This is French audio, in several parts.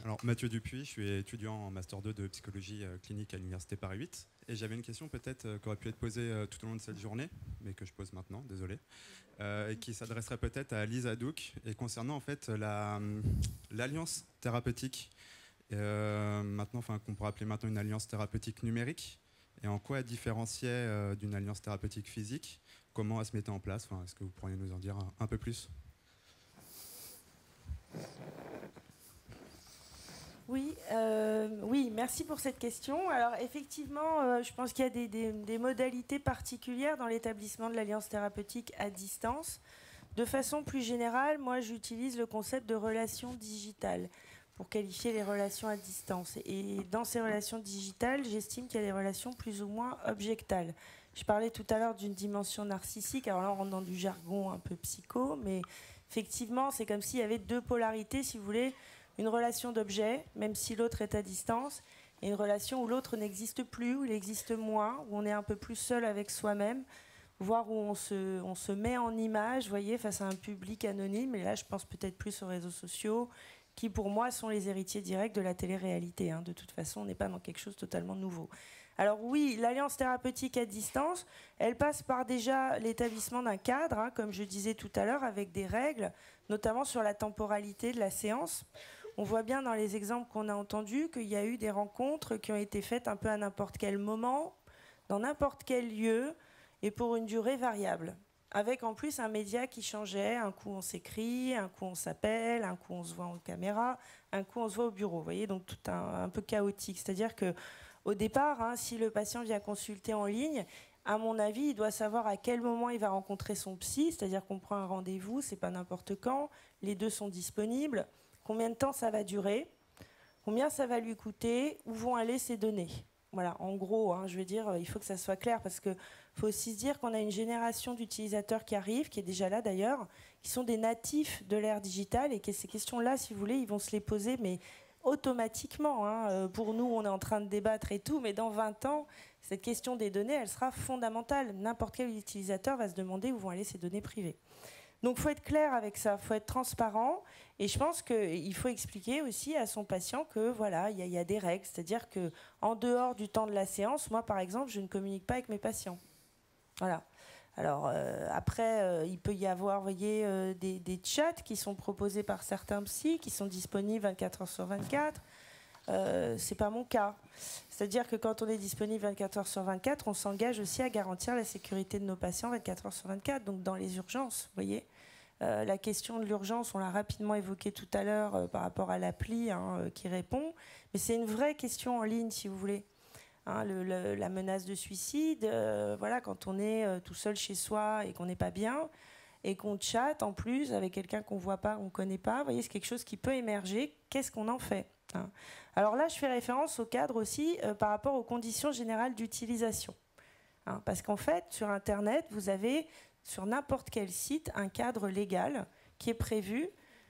Alors, Mathieu Dupuis, je suis étudiant en Master 2 de psychologie clinique à l'Université Paris 8. Et j'avais une question peut-être qui aurait pu être posée tout au long de cette journée, mais que je pose maintenant, désolé, et qui s'adresserait peut-être à Lise Hadouk, et concernant en fait l'alliance thérapeutique, maintenant, enfin, qu'on pourrait appeler maintenant une alliance thérapeutique numérique, et en quoi elle différenciait d'une alliance thérapeutique physique, comment elle se mettait en place, enfin, est-ce que vous pourriez nous en dire un peu plus? Oui, oui, merci pour cette question. Alors effectivement, je pense qu'il y a des modalités particulières dans l'établissement de l'alliance thérapeutique à distance. De façon plus générale, moi j'utilise le concept de relation digitale pour qualifier les relations à distance. Et dans ces relations digitales, j'estime qu'il y a des relations plus ou moins objectales. Je parlais tout à l'heure d'une dimension narcissique, alors là on rentre dans du jargon un peu psycho, mais effectivement c'est comme s'il y avait deux polarités, si vous voulez, une relation d'objet, même si l'autre est à distance, et une relation où l'autre n'existe plus, où il existe moins, où on est un peu plus seul avec soi-même, voire où on se met en image, vous voyez, face à un public anonyme. Et là, je pense peut-être plus aux réseaux sociaux, qui pour moi sont les héritiers directs de la télé-réalité. De toute façon, on n'est pas dans quelque chose de totalement nouveau. Alors oui, l'alliance thérapeutique à distance, elle passe par déjà l'établissement d'un cadre, comme je disais tout à l'heure, avec des règles, notamment sur la temporalité de la séance. On voit bien dans les exemples qu'on a entendus qu'il y a eu des rencontres qui ont été faites un peu à n'importe quel moment, dans n'importe quel lieu, et pour une durée variable. Avec en plus un média qui changeait. Un coup on s'écrit, un coup on s'appelle, un coup on se voit en caméra, un coup on se voit au bureau. Vous voyez, donc tout un peu chaotique. C'est-à-dire qu'au départ, si le patient vient consulter en ligne, à mon avis, il doit savoir à quel moment il va rencontrer son psy, c'est-à-dire qu'on prend un rendez-vous, c'est pas n'importe quand, les deux sont disponibles. Combien de temps ça va durer, combien ça va lui coûter, où vont aller ses données. Voilà, en gros, je veux dire, il faut que ça soit clair parce qu'il faut aussi se dire qu'on a une génération d'utilisateurs qui arrive, qui est déjà là d'ailleurs, qui sont des natifs de l'ère digitale et que ces questions-là, si vous voulez, ils vont se les poser, mais automatiquement. Pour nous, on est en train de débattre et tout, mais dans 20 ans, cette question des données, elle sera fondamentale. N'importe quel utilisateur va se demander où vont aller ses données privées. Donc il faut être clair avec ça, il faut être transparent. Et je pense qu'il faut expliquer aussi à son patient que voilà, il y a des règles. C'est-à-dire qu'en dehors du temps de la séance, moi par exemple, je ne communique pas avec mes patients. Voilà. Alors après, il peut y avoir, vous voyez, des chats qui sont proposés par certains psys, qui sont disponibles 24 heures sur 24. C'est pas mon cas. C'est-à-dire que quand on est disponible 24 heures sur 24, on s'engage aussi à garantir la sécurité de nos patients 24 heures sur 24. Donc dans les urgences, vous voyez, la question de l'urgence, on l'a rapidement évoquée tout à l'heure par rapport à l'appli qui répond. Mais c'est une vraie question en ligne, si vous voulez. La menace de suicide, voilà, quand on est tout seul chez soi et qu'on n'est pas bien, et qu'on chatte en plus avec quelqu'un qu'on ne voit pas, qu'on ne connaît pas, vous voyez, c'est quelque chose qui peut émerger. Qu'est-ce qu'on en fait ? Alors là, je fais référence au cadre aussi par rapport aux conditions générales d'utilisation. Parce qu'en fait, sur Internet, vous avez sur n'importe quel site un cadre légal qui est prévu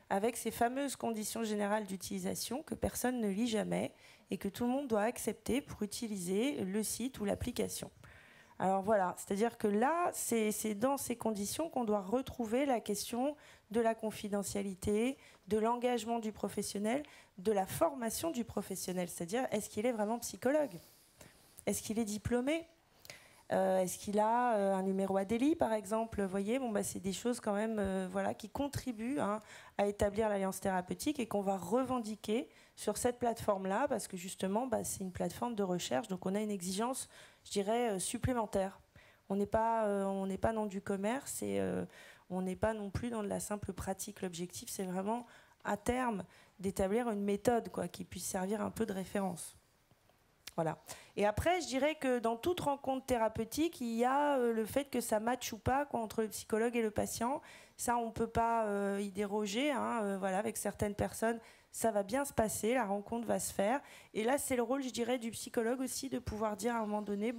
avec ces fameuses conditions générales d'utilisation que personne ne lit jamais et que tout le monde doit accepter pour utiliser le site ou l'application. Alors voilà, c'est-à-dire que là, c'est dans ces conditions qu'on doit retrouver la question de la confidentialité, de l'engagement du professionnel, de la formation du professionnel. C'est-à-dire, est-ce qu'il est vraiment psychologue? Est-ce qu'il est diplômé? Est-ce qu'il a un numéro ADELI, par exemple? Vous voyez, c'est des choses quand même qui contribuent à établir l'alliance thérapeutique et qu'on va revendiquer sur cette plateforme-là parce que justement, c'est une plateforme de recherche, donc on a une exigence, je dirais, supplémentaire. On n'est pas dans du commerce et on n'est pas non plus dans de la simple pratique. L'objectif, c'est vraiment, à terme, d'établir une méthode qui puisse servir un peu de référence. Voilà. Et après, je dirais que dans toute rencontre thérapeutique, il y a le fait que ça matche ou pas entre le psychologue et le patient. Ça, on ne peut pas y déroger. Avec certaines personnes, ça va bien se passer, la rencontre va se faire. Et là, c'est le rôle, je dirais, du psychologue aussi de pouvoir dire à un moment donné,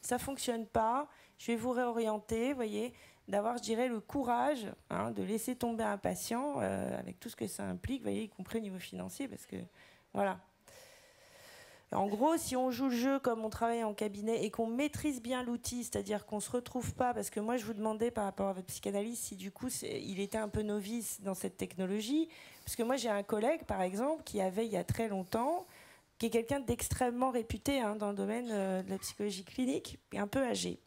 ça ne fonctionne pas, je vais vous réorienter, vous voyez, d'avoir, je dirais, le courage de laisser tomber un patient avec tout ce que ça implique, vous voyez, y compris au niveau financier, parce que, voilà. En gros, si on joue le jeu comme on travaille en cabinet et qu'on maîtrise bien l'outil, c'est-à-dire qu'on ne se retrouve pas, parce que moi je vous demandais par rapport à votre psychanalyse si du coup il était un peu novice dans cette technologie, parce que moi j'ai un collègue par exemple qui avait il y a très longtemps, qui est quelqu'un d'extrêmement réputé dans le domaine de la psychologie clinique, et un peu âgé.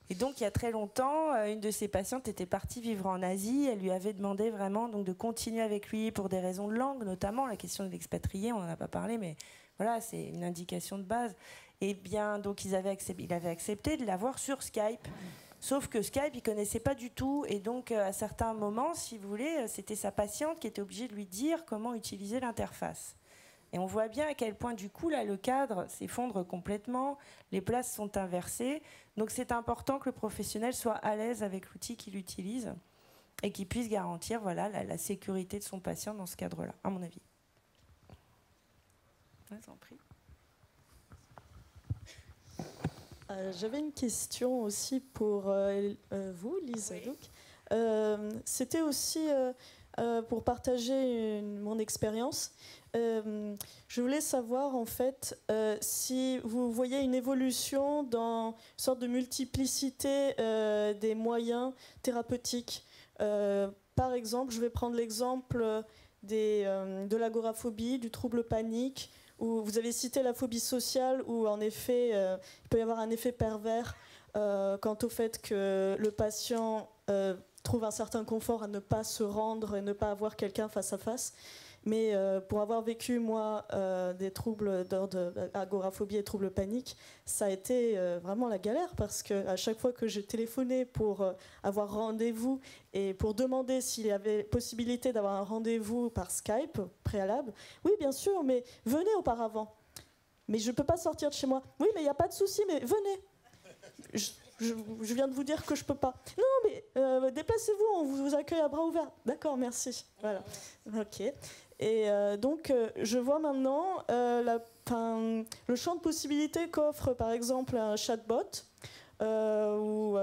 Et donc il y a très longtemps, une de ses patientes était partie vivre en Asie, elle lui avait demandé vraiment donc, de continuer avec lui pour des raisons de langue, notamment la question de l'expatrié, on n'en a pas parlé, mais voilà, c'est une indication de base. Et bien, donc il avait accepté de l'avoir sur Skype. Sauf que Skype, il ne connaissait pas du tout. Et donc, à certains moments, si vous voulez, c'était sa patiente qui était obligée de lui dire comment utiliser l'interface. Et on voit bien à quel point, du coup, là, le cadre s'effondre complètement. Les places sont inversées. Donc, c'est important que le professionnel soit à l'aise avec l'outil qu'il utilise et qu'il puisse garantir voilà, la sécurité de son patient dans ce cadre-là, à mon avis. J'avais une question aussi pour vous, Lisa. Oui. C'était aussi pour partager mon expérience. Je voulais savoir en fait si vous voyez une évolution dans une sorte de multiplicité des moyens thérapeutiques. Par exemple, je vais prendre l'exemple de l'agoraphobie, du trouble panique, où vous avez cité la phobie sociale, où en effet, il peut y avoir un effet pervers quant au fait que le patient trouve un certain confort à ne pas se rendre et ne pas avoir quelqu'un face à face. Mais pour avoir vécu, moi, des troubles d'ordre agoraphobie et troubles panique, ça a été vraiment la galère, parce qu'à chaque fois que j'ai téléphoné pour avoir rendez-vous et pour demander s'il y avait possibilité d'avoir un rendez-vous par Skype préalable, oui, bien sûr, mais venez auparavant. Mais je ne peux pas sortir de chez moi. Oui, mais il n'y a pas de souci, mais venez. Je viens de vous dire que je ne peux pas. Non, mais déplacez-vous, on vous accueille à bras ouverts. D'accord, merci. Voilà. Ok. Et donc, je vois maintenant le champ de possibilités qu'offre, par exemple, un chatbot, ou,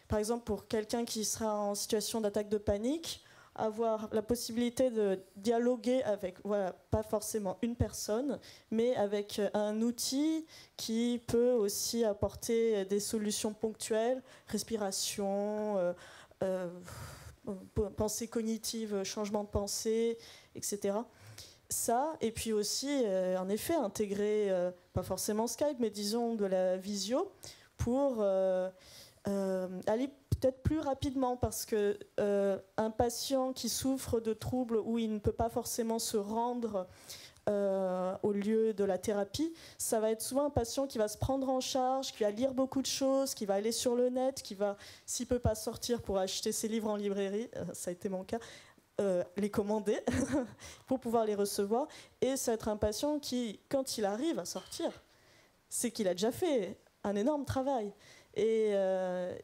par exemple, pour quelqu'un qui sera en situation d'attaque de panique, avoir la possibilité de dialoguer avec, voilà, pas forcément une personne, mais avec un outil qui peut aussi apporter des solutions ponctuelles, respiration, pensée cognitive, changement de pensée, etc. Ça, et puis aussi, en effet, intégrer, pas forcément Skype, mais disons de la visio, pour aller peut-être plus rapidement, parce que un patient qui souffre de troubles où il ne peut pas forcément se rendre au lieu de la thérapie, ça va être souvent un patient qui va se prendre en charge, qui va lire beaucoup de choses, qui va aller sur le net, qui va, s'il ne peut pas sortir pour acheter ses livres en librairie, ça a été mon cas, les commander pour pouvoir les recevoir. Et ça va être un patient qui, quand il arrive à sortir, c'est qu'il a déjà fait un énorme travail. Et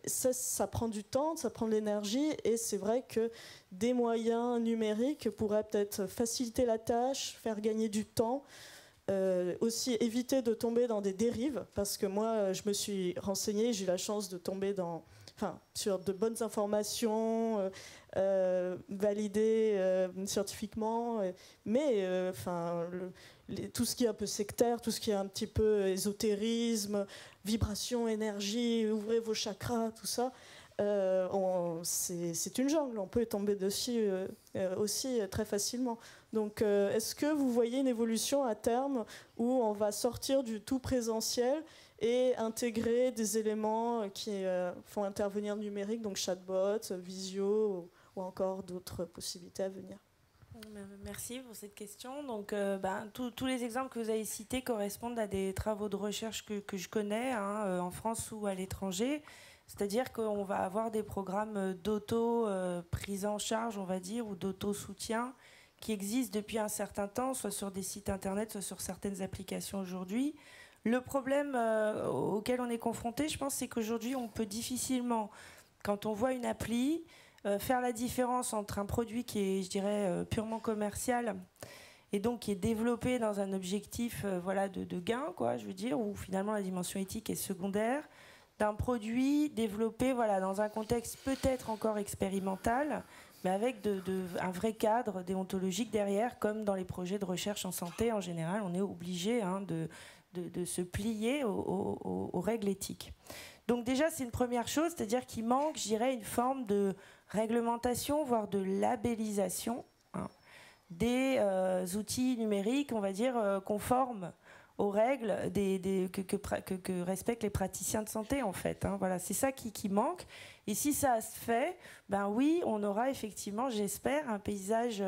ça prend du temps, ça prend de l'énergie, et c'est vrai que des moyens numériques pourraient peut-être faciliter la tâche, faire gagner du temps, aussi éviter de tomber dans des dérives, parce que moi, je me suis renseignée, j'ai eu la chance de tomber sur de bonnes informations, validées scientifiquement, mais tout ce qui est un peu sectaire, tout ce qui est un petit peu ésotérisme, vibration, énergie, ouvrez vos chakras, tout ça, c'est une jungle, on peut tomber dessus aussi très facilement. Donc est-ce que vous voyez une évolution à terme où on va sortir du tout présentiel et intégrer des éléments qui font intervenir le numérique, donc chatbot, visio ou encore d'autres possibilités à venir? Merci pour cette question. Donc, tous les exemples que vous avez cités correspondent à des travaux de recherche que je connais en France ou à l'étranger. C'est-à-dire qu'on va avoir des programmes d'auto-prise en charge, on va dire, ou d'auto-soutien qui existent depuis un certain temps, soit sur des sites internet, soit sur certaines applications aujourd'hui. Le problème auquel on est confronté, je pense, c'est qu'aujourd'hui, on peut difficilement, quand on voit une appli, faire la différence entre un produit qui est, je dirais, purement commercial et donc qui est développé dans un objectif de gain, quoi, je veux dire, où finalement la dimension éthique est secondaire, d'un produit développé dans un contexte peut-être encore expérimental, mais avec un vrai cadre déontologique derrière, comme dans les projets de recherche en santé en général, on est obligé de se plier aux règles éthiques. Donc déjà, c'est une première chose, c'est-à-dire qu'il manque, je dirais, une forme de réglementation, voire de labellisation des outils numériques, on va dire, conformes aux règles que respectent les praticiens de santé, en fait. Voilà, c'est ça qui manque. Et si ça se fait, ben oui, on aura effectivement, j'espère, un paysage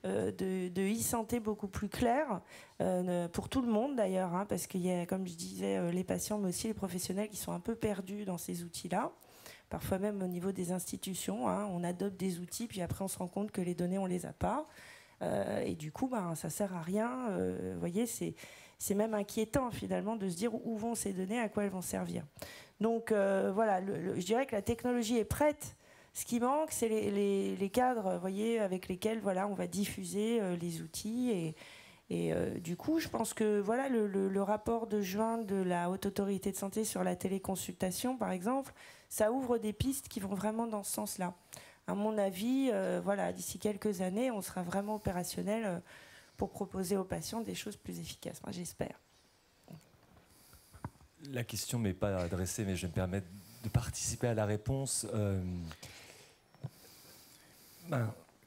de e-santé beaucoup plus clair, pour tout le monde d'ailleurs, parce qu'il y a, comme je disais, les patients, mais aussi les professionnels qui sont un peu perdus dans ces outils-là. Parfois même au niveau des institutions, on adopte des outils, puis après on se rend compte que les données, on les a pas. Et du coup, ben, ça sert à rien. Vous voyez, c'est même inquiétant finalement de se dire où vont ces données, à quoi elles vont servir. Donc voilà, je dirais que la technologie est prête. Ce qui manque, c'est les cadres, vous voyez, avec lesquels voilà, on va diffuser les outils. Et du coup, je pense que voilà, le rapport de juin de la Haute Autorité de Santé sur la téléconsultation, par exemple, ça ouvre des pistes qui vont vraiment dans ce sens-là. À mon avis, voilà, d'ici quelques années, on sera vraiment opérationnel pour proposer aux patients des choses plus efficaces. Moi, j'espère. La question ne m'est pas adressée, mais je vais me permettre de participer à la réponse.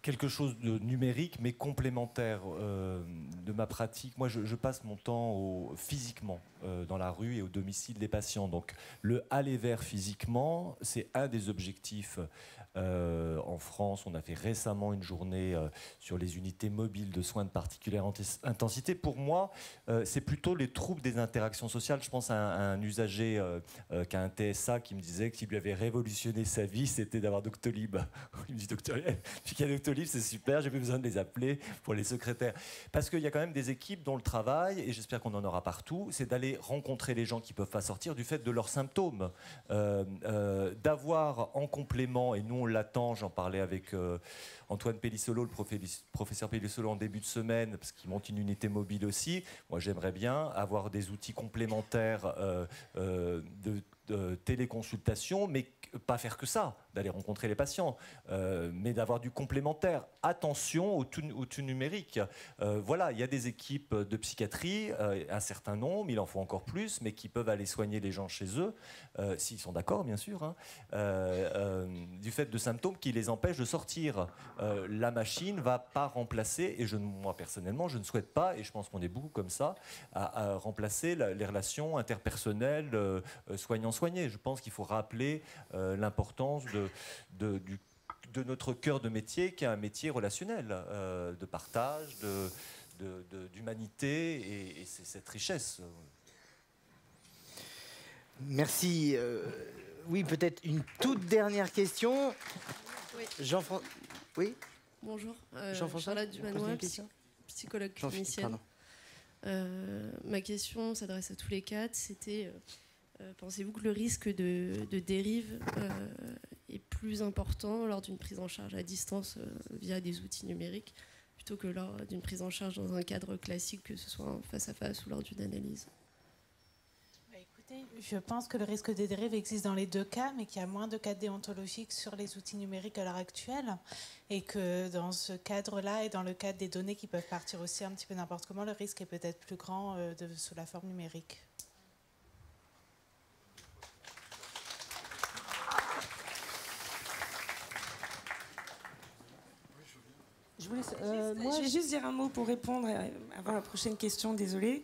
Quelque chose de numérique, mais complémentaire de ma pratique. Moi, je passe mon temps physiquement dans la rue et au domicile des patients. Donc, le aller vers physiquement, c'est un des objectifs. En France, on a fait récemment une journée sur les unités mobiles de soins de particulière intensité. Pour moi, c'est plutôt les troubles des interactions sociales. Je pense à un usager qui a un TSA qui me disait que ce qui lui avait révolutionné sa vie, c'était d'avoir Doctolib. Il me dit Doctolib, c'est super, j'ai plus besoin de les appeler pour les secrétaires. Parce qu'il y a quand même des équipes dont le travail, et j'espère qu'on en aura partout, c'est d'aller rencontrer les gens qui ne peuvent pas sortir du fait de leurs symptômes. D'avoir en complément, et nous on l'attend, j'en parlais avec Antoine Pellissolo, le professeur Pellissolo en début de semaine, parce qu'il monte une unité mobile aussi. Moi j'aimerais bien avoir des outils complémentaires de téléconsultation, mais pas faire que ça, d'aller rencontrer les patients, mais d'avoir du complémentaire. Attention au tout numérique. Voilà, il y a des équipes de psychiatrie, un certain nombre, il en faut encore plus, mais qui peuvent aller soigner les gens chez eux, s'ils sont d'accord, bien sûr, du fait de symptômes qui les empêchent de sortir. La machine ne va pas remplacer, et moi personnellement, je ne souhaite pas, et je pense qu'on est beaucoup comme ça, à remplacer les relations interpersonnelles soignant-soigné. Je pense qu'il faut rappeler l'importance de notre cœur de métier, qui est un métier relationnel, de partage, d'humanité, et c'est cette richesse. Merci. Oui, peut-être une toute dernière question. Oui. Jean-François. Oui. Bonjour. Jean-François. Charlotte Dumanois, psychologue clinicienne. Ma question s'adresse à tous les quatre. C'était pensez-vous que le risque de dérive est plus important lors d'une prise en charge à distance via des outils numériques plutôt que lors d'une prise en charge dans un cadre classique, que ce soit en face à face ou lors d'une analyse? Écoutez, je pense que le risque de dérive existe dans les deux cas, mais qu'il y a moins de cas déontologiques sur les outils numériques à l'heure actuelle, et que dans ce cadre-là et dans le cadre des données qui peuvent partir aussi un petit peu n'importe comment, le risque est peut-être plus grand sous la forme numérique. Je vais juste dire un mot pour répondre avant la prochaine question, désolée.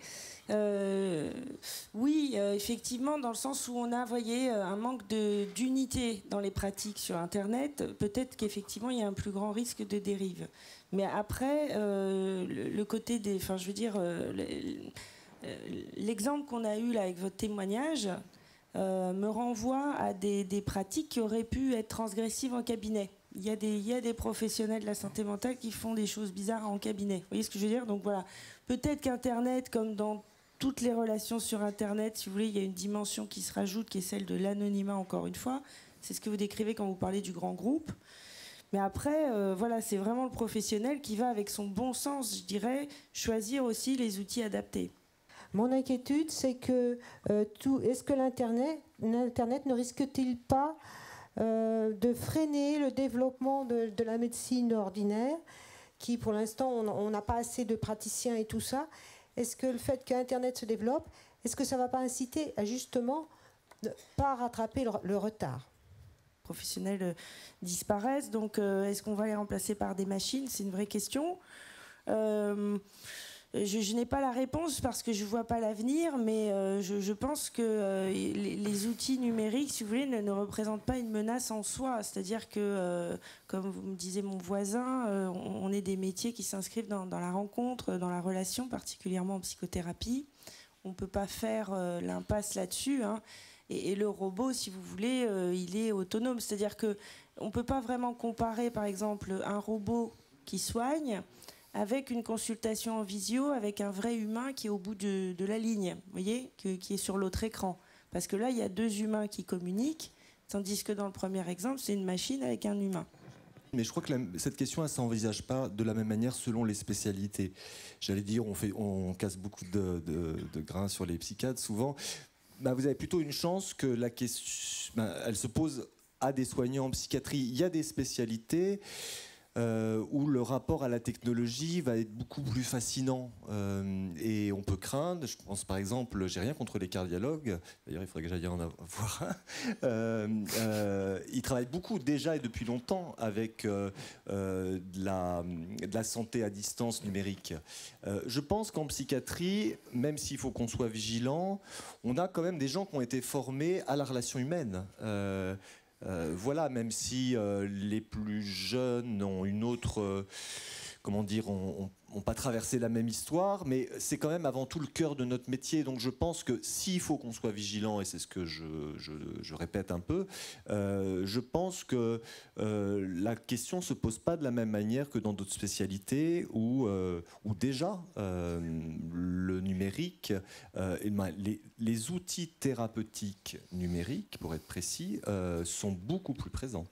Oui, effectivement, dans le sens où on a, voyez, un manque d'unité dans les pratiques sur Internet, peut-être qu'effectivement, il y a un plus grand risque de dérive. Mais après, le côté des... Enfin, je veux dire, l'exemple qu'on a eu là avec votre témoignage me renvoie à des pratiques qui auraient pu être transgressives en cabinet. Il y a des professionnels de la santé mentale qui font des choses bizarres en cabinet. Vous voyez ce que je veux dire? Donc voilà, peut-être qu'Internet, comme dans toutes les relations sur Internet, si vous voulez, il y a une dimension qui se rajoute, qui est celle de l'anonymat, encore une fois. C'est ce que vous décrivez quand vous parlez du grand groupe. Mais après, voilà, c'est vraiment le professionnel qui va, avec son bon sens, je dirais, choisir aussi les outils adaptés. Mon inquiétude, c'est que est-ce que l'Internet ne risque-t-il pas de freiner le développement de la médecine ordinaire, qui pour l'instant, on n'a pas assez de praticiens et tout ça. Est-ce que le fait qu'Internet se développe, est-ce que ça ne va pas inciter à justement ne pas rattraper le retard? Professionnels disparaissent, donc est-ce qu'on va les remplacer par des machines? C'est une vraie question. Je n'ai pas la réponse parce que je ne vois pas l'avenir, mais je pense que les outils numériques, si vous voulez, ne représentent pas une menace en soi. C'est-à-dire que, comme vous me disiez mon voisin, on est des métiers qui s'inscrivent dans la rencontre, dans la relation, particulièrement en psychothérapie. On ne peut pas faire l'impasse là-dessus, hein. Et le robot, si vous voulez, il est autonome. C'est-à-dire qu'on ne peut pas vraiment comparer, par exemple, un robot qui soigne avec une consultation en visio, avec un vrai humain qui est au bout de la ligne, vous voyez, qui est sur l'autre écran. Parce que là, il y a deux humains qui communiquent, tandis que dans le premier exemple, c'est une machine avec un humain. Mais je crois que cette question, elle ne s'envisage pas de la même manière selon les spécialités. J'allais dire, on casse beaucoup de grains sur les psychiatres, souvent. Vous avez plutôt une chance que la question, elle se pose à des soignants en psychiatrie. Il y a des spécialités où le rapport à la technologie va être beaucoup plus fascinant. Et on peut craindre, je pense par exemple, j'ai rien contre les cardiologues, d'ailleurs il faudrait que j'aille en avoir un. Ils travaillent beaucoup déjà et depuis longtemps avec de la santé à distance numérique. Je pense qu'en psychiatrie, même s'il faut qu'on soit vigilant, on a quand même des gens qui ont été formés à la relation humaine. Voilà, même si les plus jeunes ont une autre, ont pas traversé la même histoire, mais c'est quand même avant tout le cœur de notre métier. Donc je pense que s'il faut qu'on soit vigilant, et c'est ce que je répète un peu, je pense que la question se pose pas de la même manière que dans d'autres spécialités où déjà le numérique, les outils thérapeutiques numériques, pour être précis, sont beaucoup plus présents.